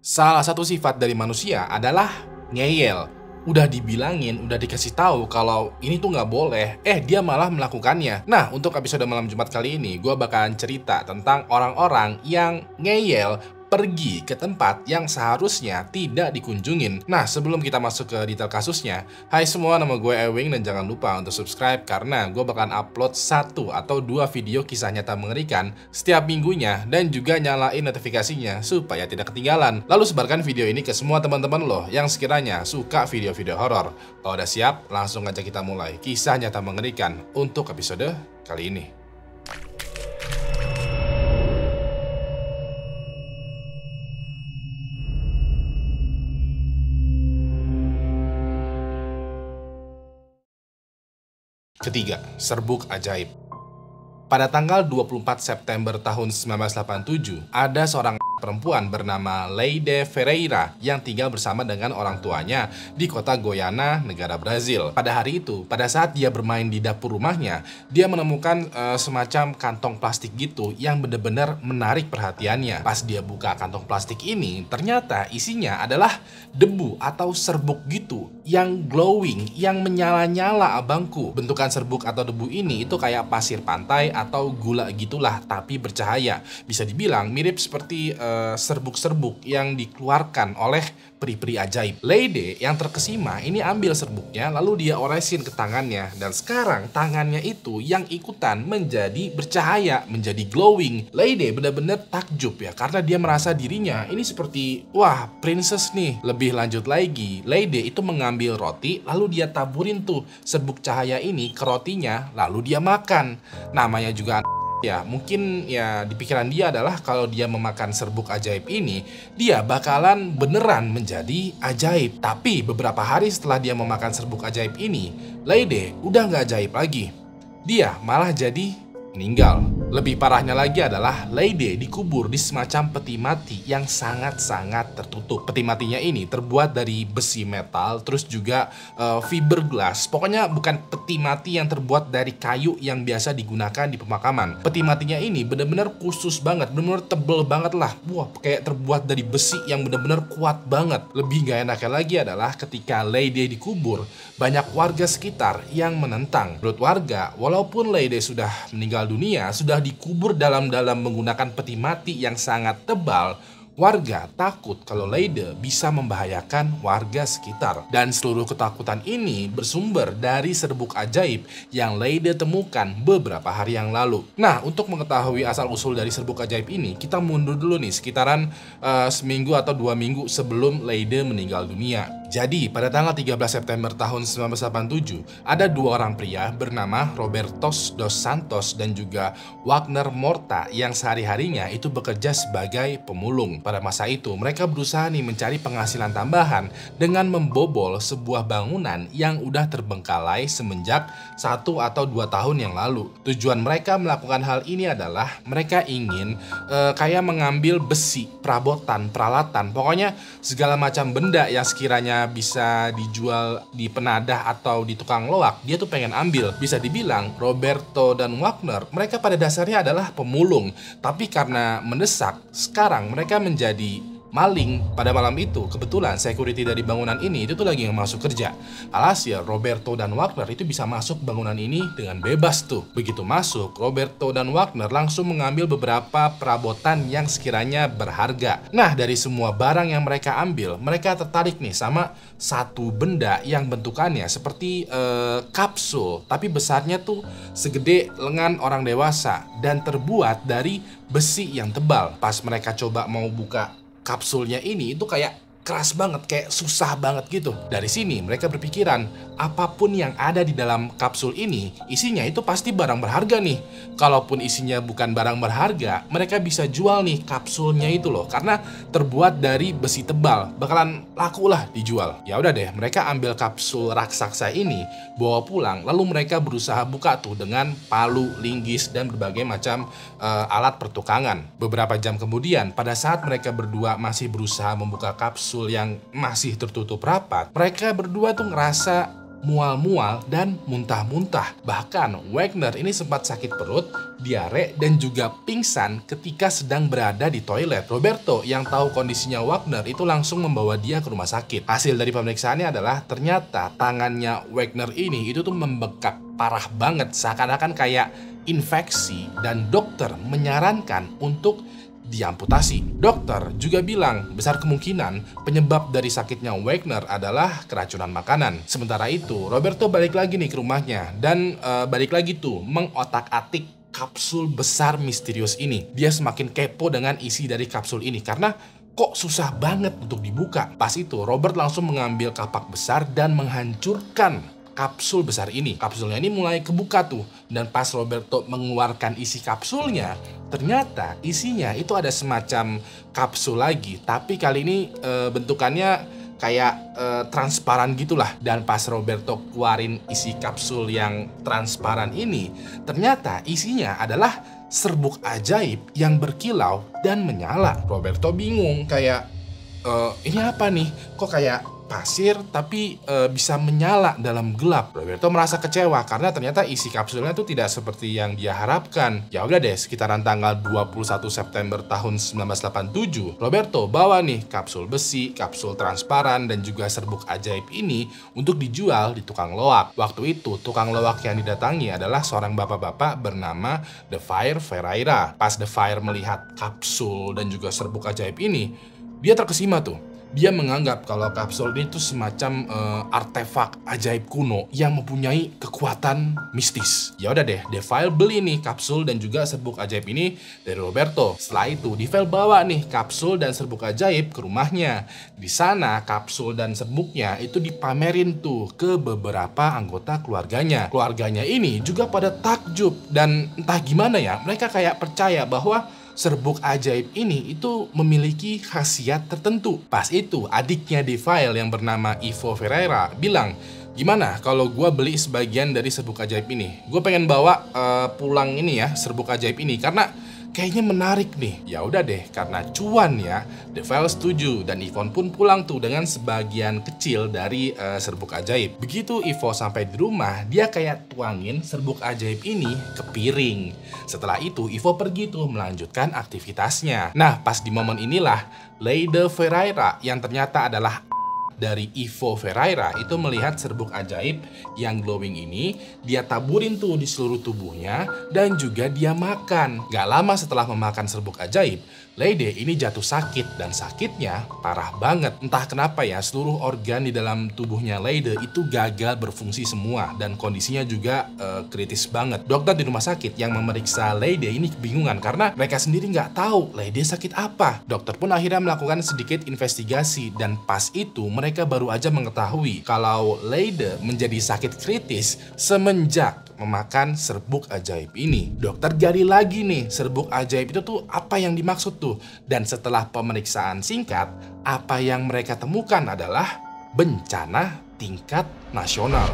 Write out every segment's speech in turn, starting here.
Salah satu sifat dari manusia adalah ngeyel. Udah dibilangin, udah dikasih tahu kalau ini tuh nggak boleh, dia malah melakukannya. Nah, untuk episode malam Jumat kali ini, gue bakalan cerita tentang orang-orang yang ngeyel pergi ke tempat yang seharusnya tidak dikunjungin. Nah, sebelum kita masuk ke detail kasusnya, hai semua, nama gue Ewing dan jangan lupa untuk subscribe karena gue bakalan upload 1 atau 2 video kisah nyata mengerikan setiap minggunya dan juga nyalain notifikasinya supaya tidak ketinggalan. Lalu sebarkan video ini ke semua teman-teman lo yang sekiranya suka video-video horor. Kalau udah siap, langsung aja kita mulai kisah nyata mengerikan untuk episode kali ini. Ketiga, serbuk ajaib. Pada tanggal 24 September tahun 1987, ada seorang perempuan bernama Leide Ferreira yang tinggal bersama dengan orang tuanya di kota Goiânia, negara Brazil. Pada hari itu, pada saat dia bermain di dapur rumahnya, dia menemukan semacam kantong plastik gitu yang benar-benar menarik perhatiannya. Pas dia buka kantong plastik ini, ternyata isinya adalah debu atau serbuk gitu yang glowing, yang menyala-nyala abangku. Bentukan serbuk atau debu ini itu kayak pasir pantai atau gula gitulah, tapi bercahaya. Bisa dibilang mirip seperti serbuk-serbuk yang dikeluarkan oleh peri-peri ajaib. Leide yang terkesima ini ambil serbuknya lalu dia olesin ke tangannya, dan sekarang tangannya itu yang ikutan menjadi bercahaya, menjadi glowing. Leide benar-benar takjub ya, karena dia merasa dirinya ini seperti wah, princess nih. Lebih lanjut lagi, Leide itu mengambil roti lalu dia taburin tuh serbuk cahaya ini ke rotinya lalu dia makan. Namanya juga ya, mungkin ya di pikiran dia adalah kalau dia memakan serbuk ajaib ini, dia bakalan beneran menjadi ajaib. Tapi beberapa hari setelah dia memakan serbuk ajaib ini, Leide udah nggak ajaib lagi. Dia malah jadi meninggal. Lebih parahnya lagi adalah Leide dikubur di semacam peti mati yang sangat-sangat tertutup. Peti matinya ini terbuat dari besi metal, terus juga fiberglass. Pokoknya bukan peti mati yang terbuat dari kayu yang biasa digunakan di pemakaman. Peti matinya ini benar-benar khusus banget, benar-benar tebel banget lah. Wah, kayak terbuat dari besi yang benar-benar kuat banget. Lebih gak enaknya lagi adalah ketika Leide dikubur, banyak warga sekitar yang menentang. Menurut warga, walaupun Leide sudah meninggal dunia, sudah dikubur dalam-dalam menggunakan peti mati yang sangat tebal, warga takut kalau Leide bisa membahayakan warga sekitar. Dan seluruh ketakutan ini bersumber dari serbuk ajaib yang Leide temukan beberapa hari yang lalu. Nah, untuk mengetahui asal-usul dari serbuk ajaib ini, kita mundur dulu nih sekitaran seminggu atau 2 minggu sebelum Leide meninggal dunia. Jadi, pada tanggal 13 September tahun 1987, ada 2 orang pria bernama Robertos dos Santos dan juga Wagner Morta yang sehari-harinya itu bekerja sebagai pemulung. Pada masa itu, mereka berusaha nih mencari penghasilan tambahan dengan membobol sebuah bangunan yang udah terbengkalai semenjak 1 atau 2 tahun yang lalu. Tujuan mereka melakukan hal ini adalah mereka ingin kayak mengambil besi, perabotan, peralatan, pokoknya segala macam benda yang sekiranya bisa dijual di penadah atau di tukang loak, dia tuh pengen ambil. Bisa dibilang Roberto dan Wagner, mereka pada dasarnya adalah pemulung, tapi karena mendesak, sekarang mereka menjadi maling. Pada malam itu, kebetulan security dari bangunan ini itu tuh lagi masuk kerja. Alhasil, Roberto dan Wagner itu bisa masuk bangunan ini dengan bebas tuh. Begitu masuk, Roberto dan Wagner langsung mengambil beberapa perabotan yang sekiranya berharga. Nah, dari semua barang yang mereka ambil, mereka tertarik nih sama satu benda yang bentukannya seperti kapsul, tapi besarnya tuh segede lengan orang dewasa dan terbuat dari besi yang tebal. Pas mereka coba mau buka kapsulnya ini itu kayak keras banget, kayak susah banget gitu. Dari sini mereka berpikiran, apapun yang ada di dalam kapsul ini, isinya itu pasti barang berharga nih. Kalaupun isinya bukan barang berharga, mereka bisa jual nih kapsulnya itu loh, karena terbuat dari besi tebal, bakalan laku lah dijual. Ya udah deh, mereka ambil kapsul raksasa ini, bawa pulang, lalu mereka berusaha buka tuh dengan palu, linggis, dan berbagai macam alat pertukangan. Beberapa jam kemudian, pada saat mereka berdua masih berusaha membuka kapsul yang masih tertutup rapat, mereka berdua tuh ngerasa mual-mual dan muntah-muntah. Bahkan Wagner ini sempat sakit perut, diare, dan juga pingsan ketika sedang berada di toilet. Roberto yang tahu kondisinya Wagner itu langsung membawa dia ke rumah sakit. Hasil dari pemeriksaannya adalah ternyata tangannya Wagner ini itu tuh membengkak parah banget, seakan-akan kayak infeksi, dan dokter menyarankan untuk diamputasi. Dokter juga bilang besar kemungkinan penyebab dari sakitnya Wagner adalah keracunan makanan. Sementara itu, Roberto balik lagi nih ke rumahnya dan balik lagi tuh mengotak-atik kapsul besar misterius ini. Dia semakin kepo dengan isi dari kapsul ini karena kok susah banget untuk dibuka. Pas itu, Robert langsung mengambil kapak besar dan menghancurkan kapsul besar ini. Kapsulnya ini mulai kebuka tuh. Dan pas Roberto mengeluarkan isi kapsulnya, ternyata isinya itu ada semacam kapsul lagi. Tapi kali ini bentukannya kayak transparan gitulah. Dan pas Roberto keluarin isi kapsul yang transparan ini, ternyata isinya adalah serbuk ajaib yang berkilau dan menyala. Roberto bingung kayak, ini apa nih? Kok kayak pasir tapi bisa menyala dalam gelap. Roberto merasa kecewa karena ternyata isi kapsulnya itu tidak seperti yang dia harapkan. Ya udah deh, sekitaran tanggal 21 September tahun 1987, Roberto bawa nih kapsul besi, kapsul transparan, dan juga serbuk ajaib ini untuk dijual di tukang loak. Waktu itu, tukang loak yang didatangi adalah seorang bapak-bapak bernama The Fire Ferreira. Pas The Fire melihat kapsul dan juga serbuk ajaib ini, dia terkesima tuh. Dia menganggap kalau kapsul ini tuh semacam artefak ajaib kuno yang mempunyai kekuatan mistis. Ya udah deh, Deville beli nih kapsul dan juga serbuk ajaib ini dari Roberto. Setelah itu, Deville bawa nih kapsul dan serbuk ajaib ke rumahnya. Di sana, kapsul dan serbuknya itu dipamerin tuh ke beberapa anggota keluarganya. Keluarganya ini juga pada takjub dan entah gimana ya, mereka kayak percaya bahwa serbuk ajaib ini itu memiliki khasiat tertentu. Pas itu, adiknya Deville yang bernama Ivo Ferreira bilang, gimana kalau gue beli sebagian dari serbuk ajaib ini? Gue pengen bawa pulang ini ya, serbuk ajaib ini, karena kayaknya menarik nih. Ya udah deh, karena cuan ya, Deville setuju dan Yvonne pun pulang tuh dengan sebagian kecil dari serbuk ajaib. Begitu Ivo sampai di rumah, dia kayak tuangin serbuk ajaib ini ke piring. Setelah itu, Ivo pergi tuh melanjutkan aktivitasnya. Nah, pas di momen inilah, Lady Ferreira yang ternyata adalah dari Ivo Ferreira itu melihat serbuk ajaib yang glowing ini, dia taburin tuh di seluruh tubuhnya dan juga dia makan. Gak lama setelah memakan serbuk ajaib, Lady ini jatuh sakit dan sakitnya parah banget. Entah kenapa ya, seluruh organ di dalam tubuhnya Lady itu gagal berfungsi semua dan kondisinya juga kritis banget. Dokter di rumah sakit yang memeriksa Lady ini kebingungan karena mereka sendiri nggak tahu Lady sakit apa. Dokter pun akhirnya melakukan sedikit investigasi dan pas itu mereka baru aja mengetahui kalau Lady menjadi sakit kritis semenjak memakan serbuk ajaib ini. Dokter gali lagi nih, serbuk ajaib itu tuh apa yang dimaksud tuh. Dan setelah pemeriksaan singkat, apa yang mereka temukan adalah bencana tingkat nasional.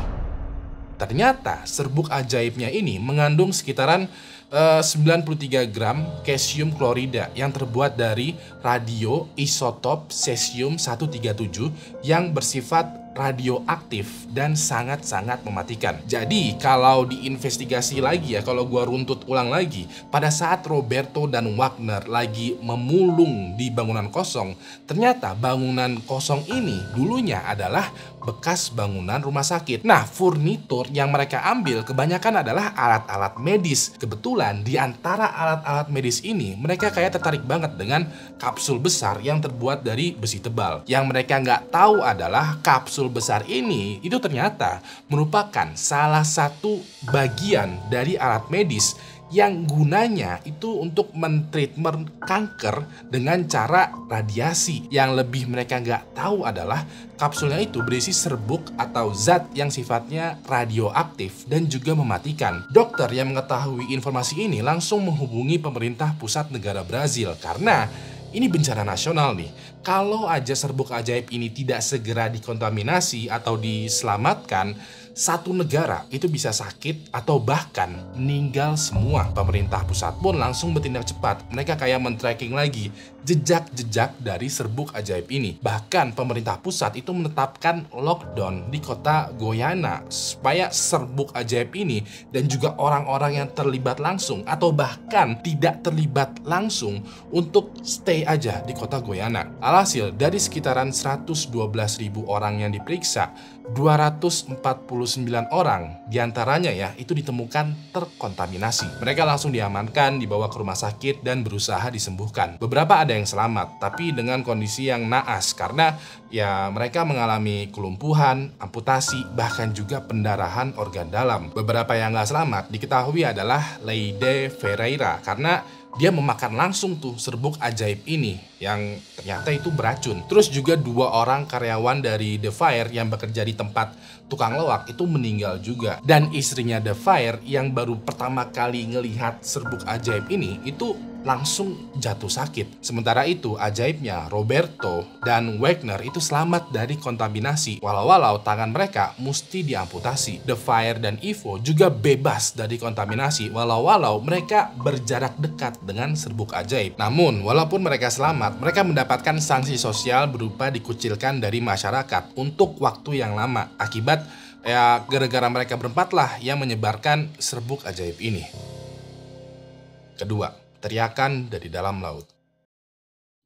Ternyata serbuk ajaibnya ini mengandung sekitaran 93 gram cesium klorida yang terbuat dari radioisotop cesium 137 yang bersifat radioaktif dan sangat-sangat mematikan. Jadi kalau diinvestigasi lagi ya, kalau gua runtut ulang lagi, pada saat Roberto dan Wagner lagi memulung di bangunan kosong, ternyata bangunan kosong ini dulunya adalah bekas bangunan rumah sakit. Nah, furnitur yang mereka ambil kebanyakan adalah alat-alat medis. Kebetulan di antara alat-alat medis ini, mereka kayak tertarik banget dengan kapsul besar yang terbuat dari besi tebal. Yang mereka nggak tahu adalah kapsul besar ini itu ternyata merupakan salah satu bagian dari alat medis yang gunanya itu untuk mentreatment kanker dengan cara radiasi. Yang lebih mereka nggak tahu adalah kapsulnya itu berisi serbuk atau zat yang sifatnya radioaktif dan juga mematikan. Dokter yang mengetahui informasi ini langsung menghubungi pemerintah pusat negara Brazil karena ini bencana nasional nih. Kalau aja serbuk ajaib ini tidak segera dikontaminasi atau diselamatkan, satu negara itu bisa sakit atau bahkan meninggal semua. Pemerintah pusat pun langsung bertindak cepat. Mereka kayak men-tracking lagi jejak-jejak dari serbuk ajaib ini. Bahkan pemerintah pusat itu menetapkan lockdown di kota Guyana supaya serbuk ajaib ini dan juga orang-orang yang terlibat langsung atau bahkan tidak terlibat langsung untuk stay aja di kota Guyana. Alhasil dari sekitaran 112.000 orang yang diperiksa, 249 orang diantaranya ya itu ditemukan terkontaminasi. Mereka langsung diamankan, dibawa ke rumah sakit dan berusaha disembuhkan. Beberapa ada yang selamat, tapi dengan kondisi yang naas karena ya mereka mengalami kelumpuhan, amputasi, bahkan juga pendarahan organ dalam. Beberapa yang nggak selamat diketahui adalah Leyde Ferreira karena dia memakan langsung tuh serbuk ajaib ini yang ternyata itu beracun. Terus juga 2 orang karyawan dari The Fire yang bekerja di tempat tukang loak itu meninggal juga. Dan istrinya The Fire yang baru pertama kali ngelihat serbuk ajaib ini itu langsung jatuh sakit. Sementara itu ajaibnya Roberto dan Wagner itu selamat dari kontaminasi walau tangan mereka mesti diamputasi. The Fire dan Ivo juga bebas dari kontaminasi walau mereka berjarak dekat dengan serbuk ajaib. Namun walaupun mereka selamat, mereka mendapatkan sanksi sosial berupa dikucilkan dari masyarakat untuk waktu yang lama akibat ya gara-gara mereka berempat lah yang menyebarkan serbuk ajaib ini. Kedua, teriakan dari dalam laut.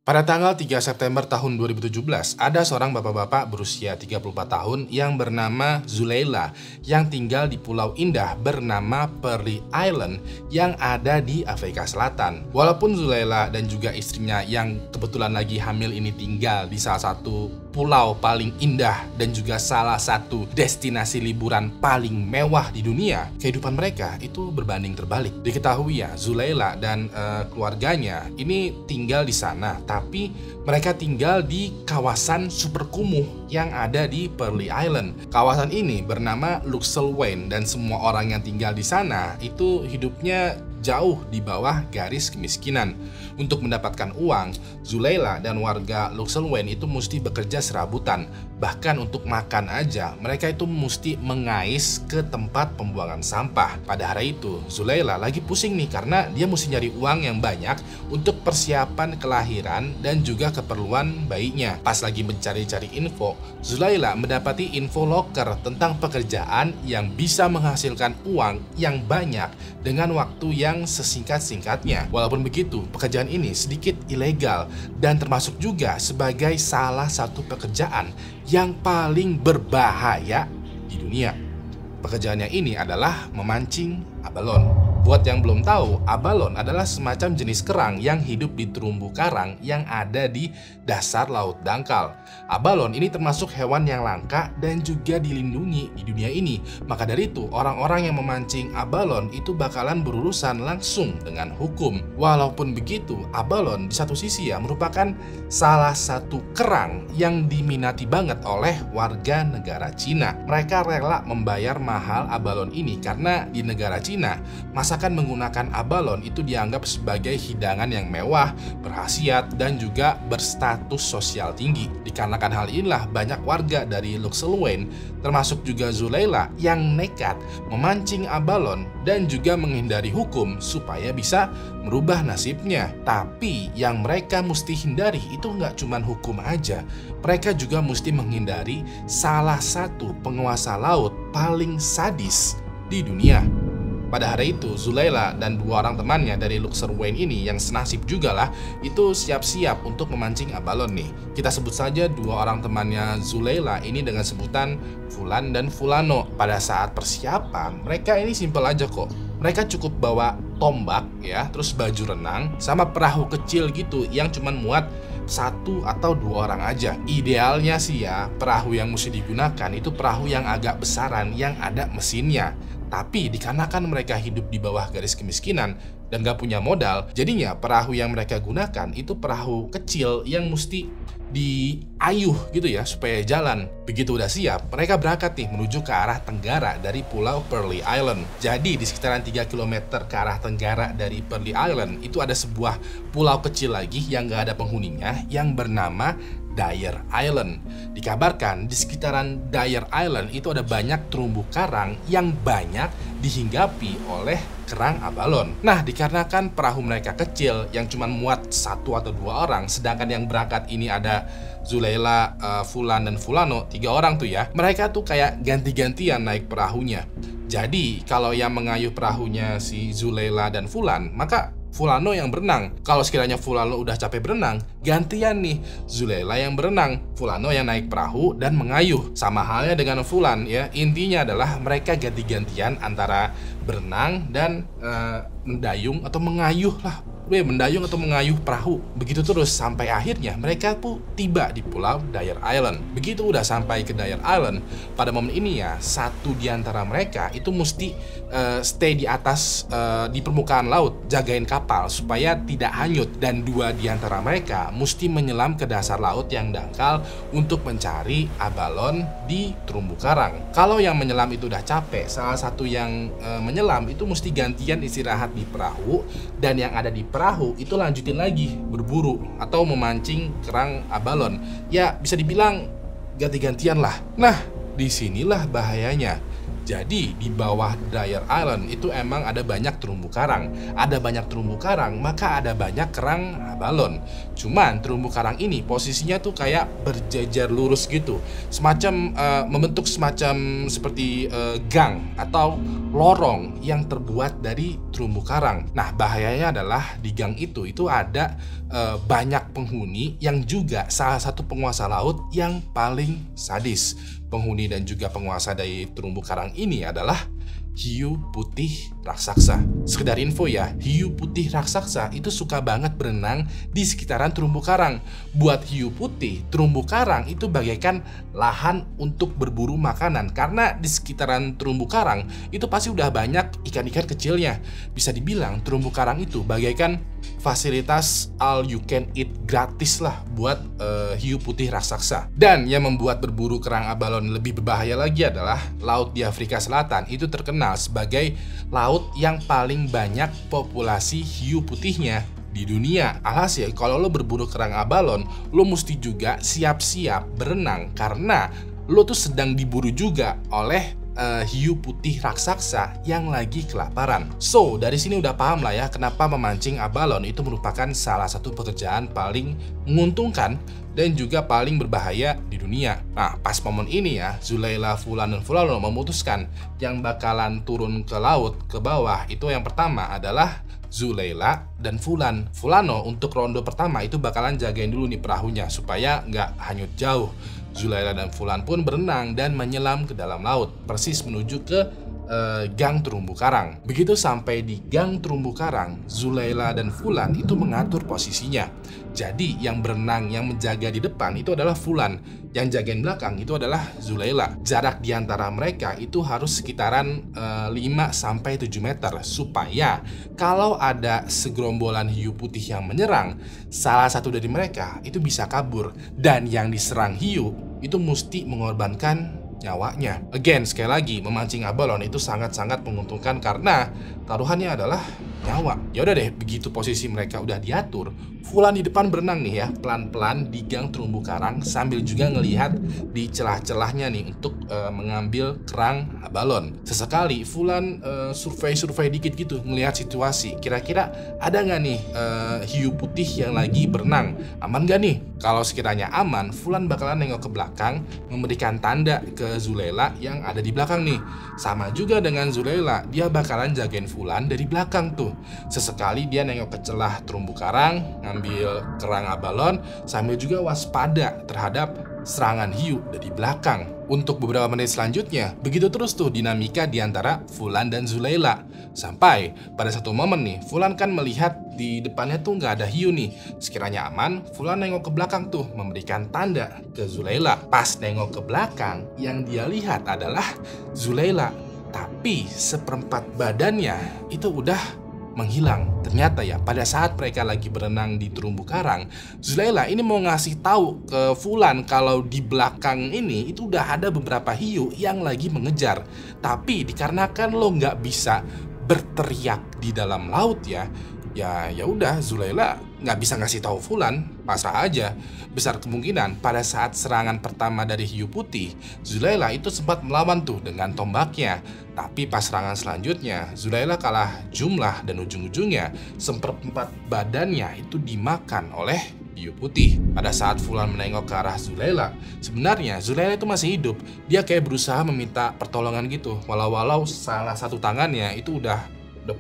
Pada tanggal 3 September tahun 2017, ada seorang bapak-bapak berusia 34 tahun yang bernama Zuleila yang tinggal di Pulau Indah bernama Pearly Island yang ada di Afrika Selatan. Walaupun Zuleila dan juga istrinya yang kebetulan lagi hamil ini tinggal di salah satu pulau paling indah dan juga salah satu destinasi liburan paling mewah di dunia, kehidupan mereka itu berbanding terbalik. Diketahui ya, Zuleila dan keluarganya ini tinggal di sana, tapi mereka tinggal di kawasan super kumuh yang ada di Pearly Island. Kawasan ini bernama Luxelwayn dan semua orang yang tinggal di sana itu hidupnya jauh di bawah garis kemiskinan. Untuk mendapatkan uang, Zuleila dan warga Luxelwayn itu mesti bekerja serabutan. Bahkan untuk makan aja, mereka itu mesti mengais ke tempat pembuangan sampah. Pada hari itu, Zuleila lagi pusing nih karena dia mesti nyari uang yang banyak untuk persiapan kelahiran dan juga keperluan bayinya. Pas lagi mencari-cari info, Zuleila mendapati info loker tentang pekerjaan yang bisa menghasilkan uang yang banyak dengan waktu yang sesingkat-singkatnya. Walaupun begitu, pekerjaan ini sedikit ilegal dan termasuk juga sebagai salah satu pekerjaan yang paling berbahaya di dunia. Pekerjaannya ini adalah memancing abalon. Buat yang belum tahu, abalon adalah semacam jenis kerang yang hidup di terumbu karang yang ada di dasar laut dangkal. Abalon ini termasuk hewan yang langka dan juga dilindungi di dunia ini. Maka dari itu, orang-orang yang memancing abalon itu bakalan berurusan langsung dengan hukum. Walaupun begitu, abalon di satu sisi ya merupakan salah satu kerang yang diminati banget oleh warga negara Cina. Mereka rela membayar mahal abalon ini karena di negara Cina, masakan menggunakan abalon itu dianggap sebagai hidangan yang mewah, berkhasiat, dan juga berstatus sosial tinggi. Dikarenakan hal inilah banyak warga dari Luxelwayn, termasuk juga Zuleila, yang nekat memancing abalon dan juga menghindari hukum supaya bisa merubah nasibnya. Tapi yang mereka mesti hindari itu nggak cuma hukum aja, mereka juga mesti menghindari salah satu penguasa laut paling sadis di dunia. Pada hari itu, Zuleila dan 2 orang temannya dari Luxelwayn ini yang senasib juga lah, itu siap-siap untuk memancing abalon nih. Kita sebut saja 2 orang temannya Zuleila ini dengan sebutan Fulan dan Fulano. Pada saat persiapan, mereka ini simpel aja kok. Mereka cukup bawa tombak ya, terus baju renang, sama perahu kecil gitu yang cuman muat 1 atau 2 orang aja. Idealnya sih ya, perahu yang mesti digunakan itu perahu yang agak besaran yang ada mesinnya. Tapi dikarenakan mereka hidup di bawah garis kemiskinan dan gak punya modal, jadinya perahu yang mereka gunakan itu perahu kecil yang mesti diayuh gitu ya supaya jalan. Begitu udah siap, mereka berangkat nih menuju ke arah tenggara dari Pulau Pearly Island. Jadi di sekitaran 3 km ke arah tenggara dari Pearly Island itu ada sebuah pulau kecil lagi yang gak ada penghuninya yang bernama Dyer Island. Dikabarkan di sekitaran Dyer Island itu ada banyak terumbu karang yang banyak dihinggapi oleh kerang abalon. Nah, dikarenakan perahu mereka kecil yang cuma muat 1 atau 2 orang, sedangkan yang berangkat ini ada Zuleila, Fulan, dan Fulano, 3 orang tuh ya. Mereka tuh kayak ganti-gantian naik perahunya. Jadi, kalau yang mengayuh perahunya si Zuleila dan Fulan, maka Fulano yang berenang. Kalau sekiranya Fulano udah capek berenang, gantian nih Zuleila yang berenang, Fulano yang naik perahu dan mengayuh. Sama halnya dengan Fulan ya. Intinya adalah mereka ganti-gantian antara berenang dan mendayung atau mengayuh lah. Mendayung atau mengayuh perahu. Begitu terus sampai akhirnya mereka pun tiba di pulau Dyer Island. Begitu udah sampai ke Dyer Island, pada momen ini ya, satu di antara mereka itu mesti stay di atas di permukaan laut, jagain kapal supaya tidak hanyut, dan 2 di antara mereka mesti menyelam ke dasar laut yang dangkal untuk mencari abalon di terumbu karang. Kalau yang menyelam itu udah capek, salah satu yang menyelam itu mesti gantian istirahat di perahu, dan yang ada di perahu itu lanjutin lagi berburu atau memancing kerang abalon. Ya bisa dibilang ganti-gantian lah. Nah, disinilah bahayanya. Jadi di bawah Dyer Island itu emang ada banyak terumbu karang. Ada banyak terumbu karang, maka ada banyak kerang abalon. Cuman terumbu karang ini posisinya tuh kayak berjajar lurus gitu. Semacam membentuk semacam seperti gang atau lorong yang terbuat dari terumbu karang. Nah, bahayanya adalah di gang itu ada banyak penghuni yang juga salah satu penguasa laut yang paling sadis. Penghuni dan juga penguasa dari terumbu karang ini adalah hiu putih raksasa. Sekedar info ya, hiu putih raksasa itu suka banget berenang di sekitaran terumbu karang. Buat hiu putih, terumbu karang itu bagaikan lahan untuk berburu makanan, karena di sekitaran terumbu karang itu pasti udah banyak ikan-ikan kecilnya. Bisa dibilang terumbu karang itu bagaikan fasilitas all you can eat gratis lah buat hiu putih raksasa. Dan yang membuat berburu kerang abalon lebih berbahaya lagi adalah laut di Afrika Selatan itu terkenal sebagai laut yang paling banyak populasi hiu putihnya di dunia. Alhasil kalau lo berburu kerang abalon, lo mesti juga siap-siap berenang karena lo tuh sedang diburu juga oleh hiu putih raksasa yang lagi kelaparan. So, dari sini udah paham lah ya kenapa memancing abalon itu merupakan salah satu pekerjaan paling menguntungkan dan juga paling berbahaya di dunia. Nah, pas momen ini ya, Zuleila, Fulan, dan Fulano memutuskan yang bakalan turun ke laut, ke bawah, itu yang pertama adalah Zuleila dan Fulan. Fulano untuk ronde pertama itu bakalan jagain dulu nih perahunya supaya nggak hanyut jauh. Zuleila dan Fulan pun berenang dan menyelam ke dalam laut, persis menuju ke gang terumbu karang. Begitu sampai di gang terumbu karang, Zuleila dan Fulan itu mengatur posisinya. Jadi yang berenang, yang menjaga di depan itu adalah Fulan, yang jagain belakang itu adalah Zuleila. Jarak di antara mereka itu harus sekitaran 5-7 meter supaya kalau ada segerombolan hiu putih yang menyerang, salah satu dari mereka itu bisa kabur, dan yang diserang hiu itu mesti mengorbankan nyawanya. Again, sekali lagi, memancing abalon itu sangat-sangat menguntungkan karena taruhannya adalah nyawa. Ya udah deh, begitu posisi mereka udah diatur, Fulan di depan berenang nih ya, pelan-pelan di gang terumbu karang sambil juga ngelihat di celah-celahnya nih untuk mengambil kerang abalon. Sesekali Fulan survei dikit gitu, ngelihat situasi. Kira-kira ada nggak nih hiu putih yang lagi berenang? Aman nggak nih? Kalau sekiranya aman, Fulan bakalan nengok ke belakang, memberikan tanda ke Zuleila yang ada di belakang nih. Sama juga dengan Zuleila, dia bakalan jagain Fulan dari belakang tuh. Sesekali dia nengok ke celah terumbu karang, ngambil kerang abalon, sambil juga waspada terhadap serangan hiu dari belakang. Untuk beberapa menit selanjutnya, begitu terus tuh dinamika di antara Fulan dan Zuleila. Sampai pada satu momen nih, Fulan kan melihat di depannya tuh nggak ada hiu nih. Sekiranya aman, Fulan nengok ke belakang tuh, memberikan tanda ke Zuleila. Pas nengok ke belakang, yang dia lihat adalah Zuleila. Tapi seperempat badannya itu udah menghilang. Ternyata ya, pada saat mereka lagi berenang di terumbu karang, Zuleila ini mau ngasih tahu ke Fulan kalau di belakang ini itu udah ada beberapa hiu yang lagi mengejar. Tapi dikarenakan lo nggak bisa berteriak di dalam laut ya udah Zuleila nggak bisa ngasih tahu Fulan, pasrah aja. Besar kemungkinan pada saat serangan pertama dari hiu putih, Zulaila itu sempat melawan tuh dengan tombaknya. Tapi pas serangan selanjutnya, Zulaila kalah jumlah dan ujung-ujungnya seperempat badannya itu dimakan oleh hiu putih. Pada saat Fulan menengok ke arah Zulaila, sebenarnya Zulaila itu masih hidup. Dia kayak berusaha meminta pertolongan gitu, walau salah satu tangannya itu udah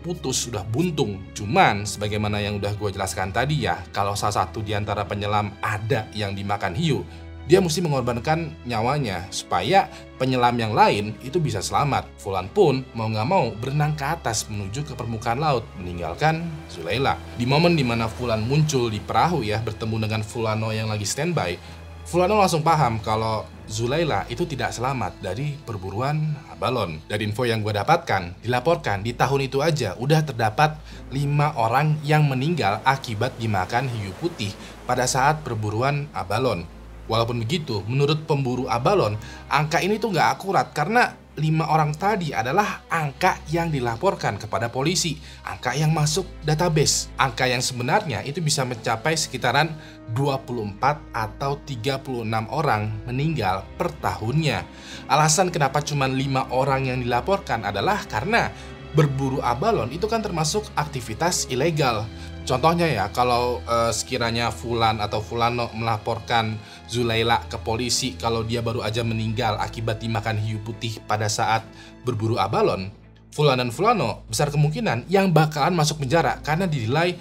putus, udah buntung. Cuman sebagaimana yang udah gue jelaskan tadi ya, kalau salah satu di antara penyelam ada yang dimakan hiu, dia mesti mengorbankan nyawanya supaya penyelam yang lain itu bisa selamat. Fulan pun mau nggak mau berenang ke atas menuju ke permukaan laut, meninggalkan Zulaila. Di momen dimana Fulan muncul di perahu ya, bertemu dengan Fulano yang lagi standby, Fulano langsung paham kalau Zulaila itu tidak selamat dari perburuan abalon. Dari info yang gue dapatkan, dilaporkan di tahun itu aja udah terdapat 5 orang yang meninggal akibat dimakan hiu putih pada saat perburuan abalon. Walaupun begitu, menurut pemburu abalon, angka ini tuh nggak akurat karena 5 orang tadi adalah angka yang dilaporkan kepada polisi, angka yang masuk database. Angka yang sebenarnya itu bisa mencapai sekitaran 24 atau 36 orang meninggal per tahunnya. Alasan kenapa cuma 5 orang yang dilaporkan adalah karena berburu abalon itu kan termasuk aktivitas ilegal. Contohnya ya, kalau sekiranya Fulan atau Fulano melaporkan Zulaila ke polisi kalau dia baru aja meninggal akibat dimakan hiu putih pada saat berburu abalon, Fulan dan Fulano besar kemungkinan yang bakalan masuk penjara karena dinilai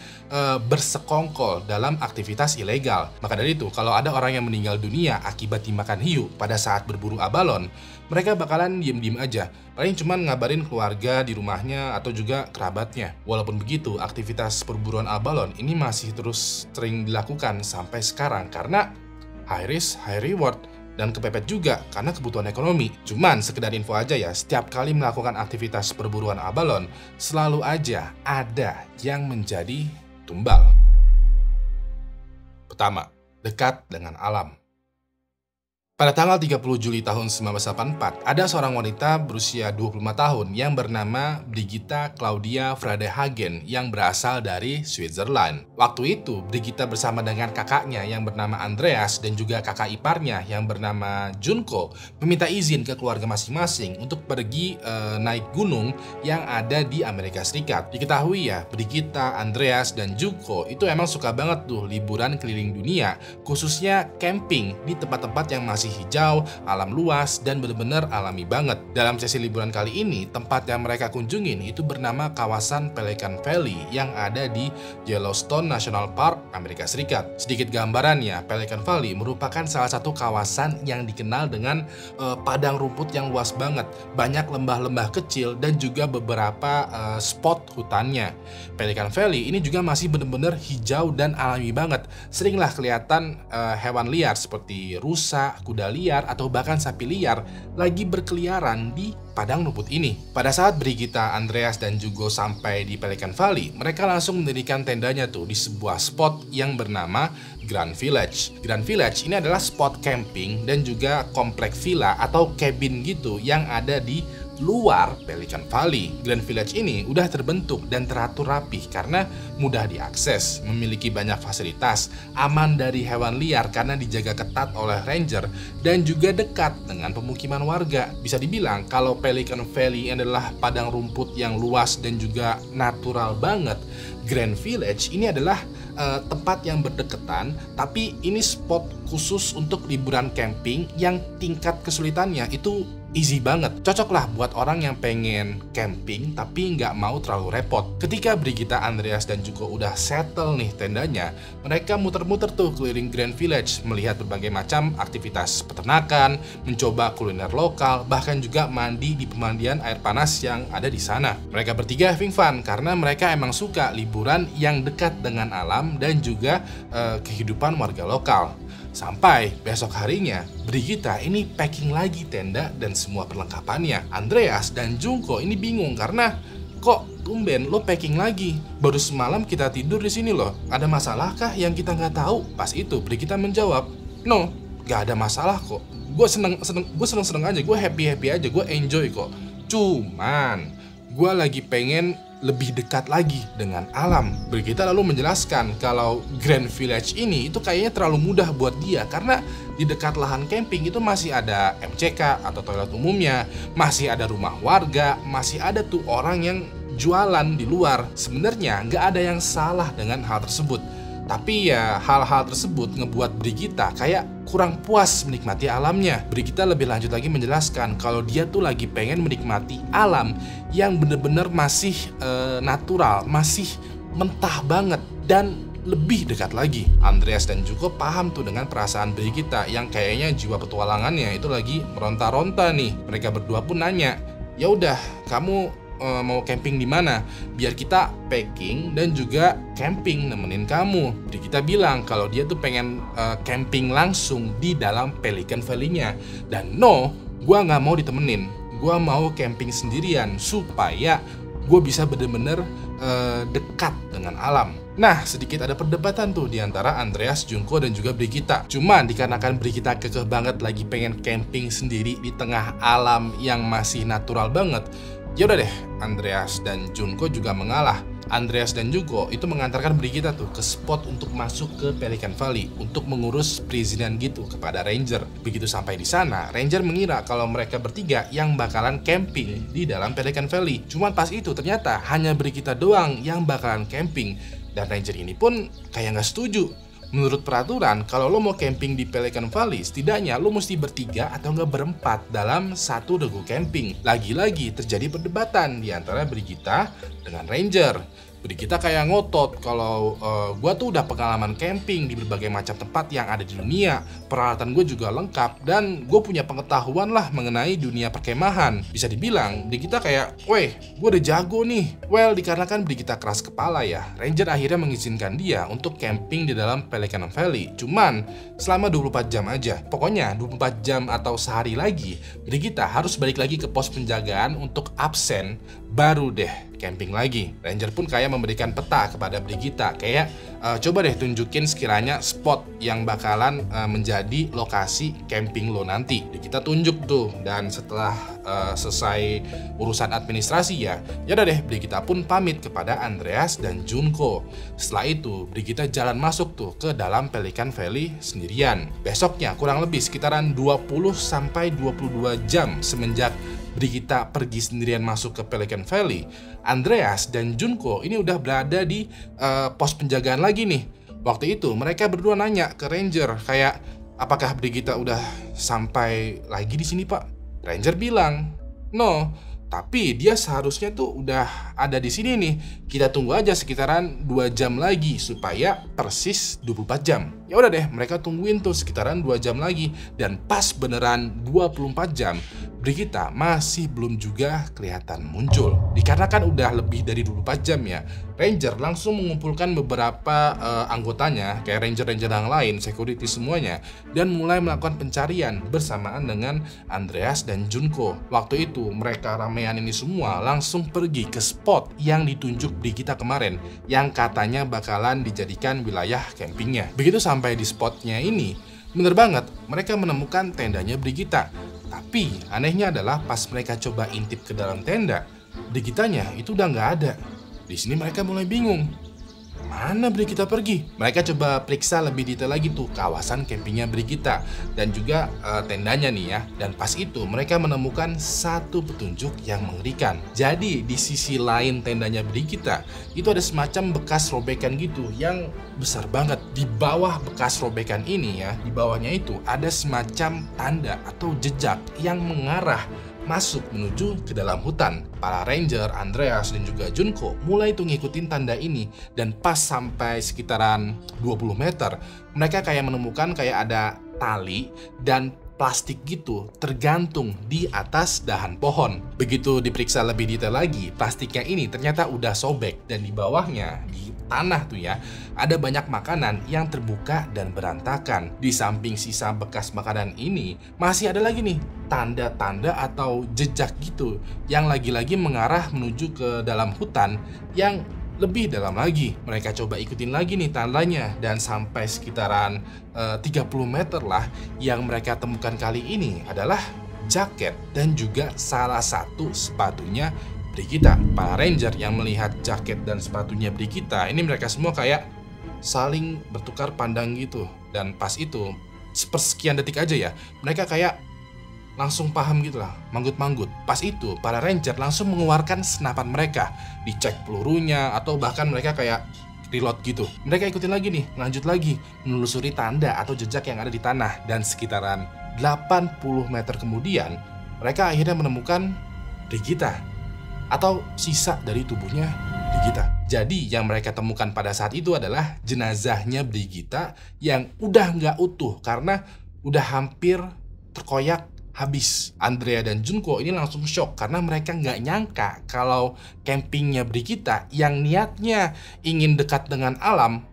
bersekongkol dalam aktivitas ilegal. Maka dari itu, kalau ada orang yang meninggal dunia akibat dimakan hiu pada saat berburu abalon, mereka bakalan diem-diem aja. Paling cuman ngabarin keluarga di rumahnya atau juga kerabatnya. Walaupun begitu, aktivitas perburuan abalon ini masih terus sering dilakukan sampai sekarang karena high risk, high reward, dan kepepet juga karena kebutuhan ekonomi. Cuman sekedar info aja ya, setiap kali melakukan aktivitas perburuan abalon, selalu aja ada yang menjadi tumbal. Pertama, dekat dengan alam. Pada tanggal 30 Juli tahun 1984, ada seorang wanita berusia 25 tahun yang bernama Brigitta Claudia Fradehagen yang berasal dari Switzerland. Waktu itu, Brigitta bersama dengan kakaknya yang bernama Andreas dan juga kakak iparnya yang bernama Junko meminta izin ke keluarga masing-masing untuk pergi naik gunung yang ada di Amerika Serikat. Diketahui ya, Brigitta, Andreas, dan Junko itu emang suka banget tuh liburan keliling dunia, khususnya camping di tempat-tempat yang masih hijau, alam luas, dan benar-benar alami banget. Dalam sesi liburan kali ini, tempat yang mereka kunjungin itu bernama kawasan Pelican Valley yang ada di Yellowstone National Park, Amerika Serikat. Sedikit gambarannya, Pelican Valley merupakan salah satu kawasan yang dikenal dengan padang rumput yang luas banget, banyak lembah-lembah kecil, dan juga beberapa spot hutannya. Pelican Valley ini juga masih benar-benar hijau dan alami banget. Seringlah kelihatan hewan liar seperti rusa, kuda liar, atau bahkan sapi liar lagi berkeliaran di padang rumput ini. Pada saat Brigitta, Andreas, dan Jugo sampai di Pelican Valley, mereka langsung mendirikan tendanya tuh di sebuah spot yang bernama Grand Village. Grand Village ini adalah spot camping dan juga komplek villa atau cabin gitu yang ada di luar Pelican Valley. Grand Village ini udah terbentuk dan teratur rapih karena mudah diakses, memiliki banyak fasilitas, aman dari hewan liar karena dijaga ketat oleh ranger, dan juga dekat dengan pemukiman warga. Bisa dibilang kalau Pelican Valley adalah padang rumput yang luas dan juga natural banget, Grand Village ini adalah tempat yang berdekatan, tapi ini spot khusus untuk liburan camping yang tingkat kesulitannya itu easy banget. Cocok lah buat orang yang pengen camping tapi nggak mau terlalu repot. Ketika Brigitta, Andreas, dan juga udah settle nih tendanya, mereka muter-muter tuh keliling Grand Village, melihat berbagai macam aktivitas peternakan, mencoba kuliner lokal, bahkan juga mandi di pemandian air panas yang ada di sana. Mereka bertiga having fun karena mereka emang suka liburan yang dekat dengan alam dan juga kehidupan warga lokal. Sampai besok harinya, Brigitta ini packing lagi tenda dan semua perlengkapannya. Andreas dan Junko ini bingung karena kok tumben lo packing lagi? Baru semalam kita tidur di sini loh. Ada masalah kah yang kita nggak tahu? Pas itu Brigitta menjawab, no, nggak ada masalah kok. Gue seneng aja, gue happy aja, gue enjoy kok. Cuman gue lagi pengen lebih dekat lagi dengan alam. Brigita lalu menjelaskan kalau Grand Village ini itu kayaknya terlalu mudah buat dia karena di dekat lahan camping itu masih ada MCK atau toilet umumnya, masih ada rumah warga, masih ada tuh orang yang jualan di luar. Sebenarnya nggak ada yang salah dengan hal tersebut. Tapi ya hal-hal tersebut ngebuat Brigita kayak kurang puas menikmati alamnya. Brigita lebih lanjut lagi menjelaskan kalau dia tuh lagi pengen menikmati alam yang bener-bener masih natural, masih mentah banget dan lebih dekat lagi. Andreas dan Junko paham tuh dengan perasaan Brigita yang kayaknya jiwa petualangannya itu lagi meronta-ronta nih. Mereka berdua pun nanya, "Ya udah, kamu mau camping di mana? Biar kita packing dan juga camping nemenin kamu." Jadi kita bilang kalau dia tuh pengen camping langsung di dalam Pelican Valley-nya. Dan no, gua nggak mau ditemenin. Gua mau camping sendirian supaya gue bisa bener-bener dekat dengan alam. Nah, sedikit ada perdebatan tuh di antara Andreas, Junko, dan juga Brigita. Cuman dikarenakan Brigita kekeh banget lagi pengen camping sendiri di tengah alam yang masih natural banget, ya udah deh, Andreas dan Junko juga mengalah. Andreas dan Junko itu mengantarkan Brigita tuh ke spot untuk masuk ke Pelican Valley untuk mengurus perizinan gitu kepada ranger. Begitu sampai di sana, ranger mengira kalau mereka bertiga yang bakalan camping di dalam Pelican Valley. Cuman pas itu ternyata hanya Brigita doang yang bakalan camping. Dan ranger ini pun kayak nggak setuju. Menurut peraturan, kalau lo mau camping di Pelican Valley, setidaknya lo mesti bertiga atau nggak berempat dalam satu regu camping. Lagi-lagi terjadi perdebatan di antara Brigita dengan Ranger. Brigita kayak ngotot kalau gua tuh udah pengalaman camping di berbagai macam tempat yang ada di dunia. Peralatan gue juga lengkap dan gue punya pengetahuan lah mengenai dunia perkemahan. Bisa dibilang Brigita kayak, "Weh, gue udah jago nih." Well, dikarenakan Brigita keras kepala ya, Ranger akhirnya mengizinkan dia untuk camping di dalam Pelican Valley. Cuman selama 24 jam aja. Pokoknya 24 jam atau sehari lagi, Brigita harus balik lagi ke pos penjagaan untuk absen, baru deh camping lagi. Ranger pun kayak memberikan peta kepada Brigita, kayak coba deh tunjukin sekiranya spot yang bakalan menjadi lokasi camping lo nanti. Kita tunjuk tuh, dan setelah selesai urusan administrasi ya udah deh, Brigita pun pamit kepada Andreas dan Junko. Setelah itu Brigita jalan masuk tuh ke dalam Pelican Valley sendirian. Besoknya kurang lebih sekitaran 20-22 jam semenjak Brigita pergi sendirian masuk ke Pelican Valley, Andreas dan Junko ini udah berada di pos penjagaan lagi nih. Waktu itu mereka berdua nanya ke Ranger kayak, "Apakah Brigita udah sampai lagi di sini, Pak?" Ranger bilang, "No, tapi dia seharusnya tuh udah ada di sini nih. Kita tunggu aja sekitaran 2 jam lagi supaya persis 24 jam." Ya udah deh, mereka tungguin tuh sekitaran 2 jam lagi, dan pas beneran 24 jam, Brigita masih belum juga kelihatan muncul. Dikarenakan udah lebih dari 24 jam ya, Ranger langsung mengumpulkan beberapa anggotanya, kayak ranger-ranger yang lain, security semuanya, dan mulai melakukan pencarian bersamaan dengan Andreas dan Junko. Waktu itu mereka ramean ini semua langsung pergi ke spot yang ditunjuk Brigita kemarin, yang katanya bakalan dijadikan wilayah campingnya. Begitu sampai di spotnya ini, bener banget mereka menemukan tendanya Brigita. Tapi anehnya adalah pas mereka coba intip ke dalam tenda, Brigitanya itu udah nggak ada. Di sini mereka mulai bingung. Mana Brigita pergi? Mereka coba periksa lebih detail lagi tuh kawasan campingnya Brigita dan juga tendanya nih ya. Dan pas itu mereka menemukan satu petunjuk yang mengerikan. Jadi di sisi lain tendanya Brigita itu ada semacam bekas robekan gitu yang besar banget. Di bawah bekas robekan ini ya, di bawahnya itu ada semacam tanda atau jejak yang mengarah masuk menuju ke dalam hutan. Para ranger, Andreas dan juga Junko mulai tuh ngikutin tanda ini, dan pas sampai sekitaran 20 meter, mereka kayak menemukan kayak ada tali dan plastik gitu tergantung di atas dahan pohon. Begitu diperiksa lebih detail lagi, plastiknya ini ternyata udah sobek, dan di bawahnya di tanah tuh ya ada banyak makanan yang terbuka dan berantakan. Di samping sisa bekas makanan ini masih ada lagi nih tanda-tanda atau jejak gitu yang lagi-lagi mengarah menuju ke dalam hutan yang lebih dalam lagi. Mereka coba ikutin lagi nih tandanya, dan sampai sekitaran 30 meter lah, yang mereka temukan kali ini adalah jaket dan juga salah satu sepatunya Brigita. Para ranger yang melihat jaket dan sepatunya Brigita, ini mereka semua kayak saling bertukar pandang gitu. Dan pas itu, sepersekian detik aja ya, mereka kayak langsung paham gitu lah, manggut-manggut. Pas itu, para ranger langsung mengeluarkan senapan mereka, dicek pelurunya, atau bahkan mereka kayak reload gitu. Mereka ikutin lagi nih, lanjut lagi, menelusuri tanda atau jejak yang ada di tanah. Dan sekitaran 80 meter kemudian, mereka akhirnya menemukan Brigita, atau sisa dari tubuhnya Brigita. Jadi yang mereka temukan pada saat itu adalah jenazahnya Brigita yang udah nggak utuh karena udah hampir terkoyak habis. Andrea dan Junko ini langsung shock karena mereka nggak nyangka kalau campingnya Brigita yang niatnya ingin dekat dengan alam,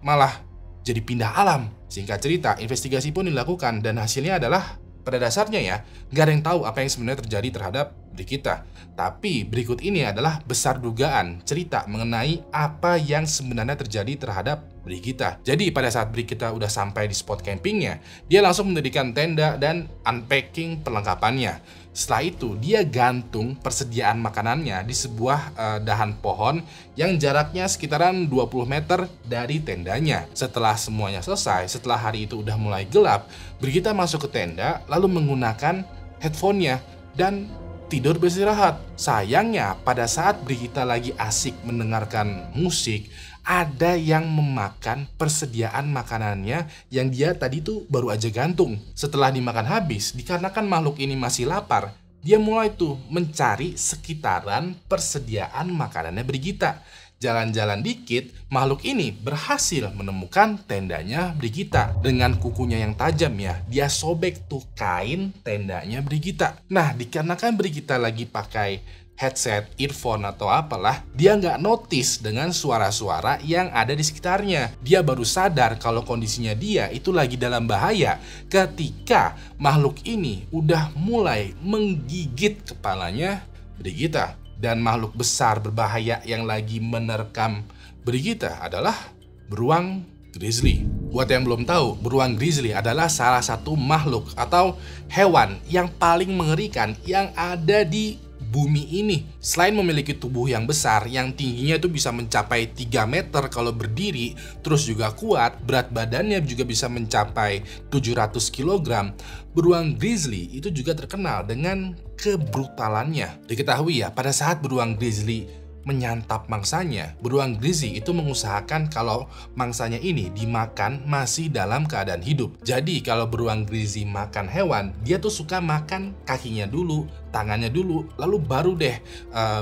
malah jadi pindah alam. Singkat cerita, investigasi pun dilakukan dan hasilnya adalah pada dasarnya ya, nggak ada yang tahu apa yang sebenarnya terjadi terhadap Brigita. Tapi berikut ini adalah besar dugaan cerita mengenai apa yang sebenarnya terjadi terhadap Brigita. Jadi pada saat Brigita udah sampai di spot campingnya, dia langsung mendirikan tenda dan unpacking perlengkapannya. Setelah itu dia gantung persediaan makanannya di sebuah dahan pohon yang jaraknya sekitaran 20 meter dari tendanya. Setelah semuanya selesai, setelah hari itu udah mulai gelap, Brigita masuk ke tenda lalu menggunakan headphone-nya dan tidur beristirahat. Sayangnya pada saat Brigita lagi asik mendengarkan musik, ada yang memakan persediaan makanannya yang dia tadi tuh baru aja gantung. Setelah dimakan habis, dikarenakan makhluk ini masih lapar, dia mulai tuh mencari sekitaran persediaan makanannya Brigita. Jalan-jalan dikit, makhluk ini berhasil menemukan tendanya Brigita. Dengan kukunya yang tajam ya, dia sobek tuh kain tendanya Brigita. Nah, dikarenakan Brigita lagi pakai headset, earphone atau apalah, dia nggak notice dengan suara-suara yang ada di sekitarnya. Dia baru sadar kalau kondisinya dia itu lagi dalam bahaya ketika makhluk ini udah mulai menggigit kepalanya Brigita. Dan makhluk besar berbahaya yang lagi menerkam Brigita adalah beruang grizzly. Buat yang belum tahu, beruang grizzly adalah salah satu makhluk atau hewan yang paling mengerikan yang ada di bumi ini. Selain memiliki tubuh yang besar yang tingginya itu bisa mencapai 3 meter kalau berdiri, terus juga kuat, berat badannya juga bisa mencapai 700 kg. Beruang grizzly itu juga terkenal dengan kebrutalannya. Diketahui ya, pada saat beruang grizzly menyantap mangsanya, beruang grizzly itu mengusahakan kalau mangsanya ini dimakan masih dalam keadaan hidup. Jadi kalau beruang grizzly makan hewan, dia tuh suka makan kakinya dulu, tangannya dulu, lalu baru deh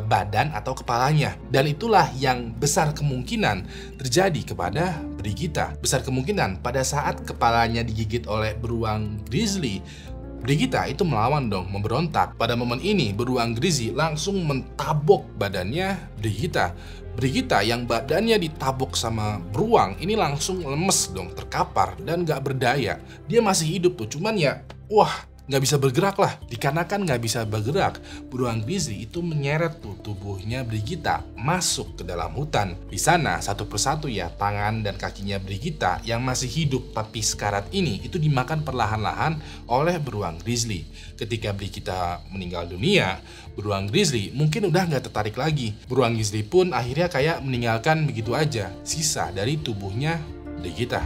badan atau kepalanya. Dan itulah yang besar kemungkinan terjadi kepada Brigita. Besar kemungkinan pada saat kepalanya digigit oleh beruang grizzly, Brigita itu melawan dong, memberontak. Pada momen ini, beruang grizzly langsung mentabok badannya Brigita. Brigita yang badannya ditabok sama beruang ini langsung lemes dong, terkapar dan gak berdaya. Dia masih hidup tuh, cuman ya, nggak bisa bergerak lah. Dikarenakan nggak bisa bergerak, beruang grizzly itu menyeret tuh tubuhnya Brigita masuk ke dalam hutan. Di sana satu persatu ya, tangan dan kakinya Brigita yang masih hidup tapi sekarat ini itu dimakan perlahan-lahan oleh beruang grizzly. Ketika Brigita meninggal dunia, beruang grizzly mungkin udah nggak tertarik lagi. Beruang grizzly pun akhirnya kayak meninggalkan begitu aja sisa dari tubuhnya Brigita.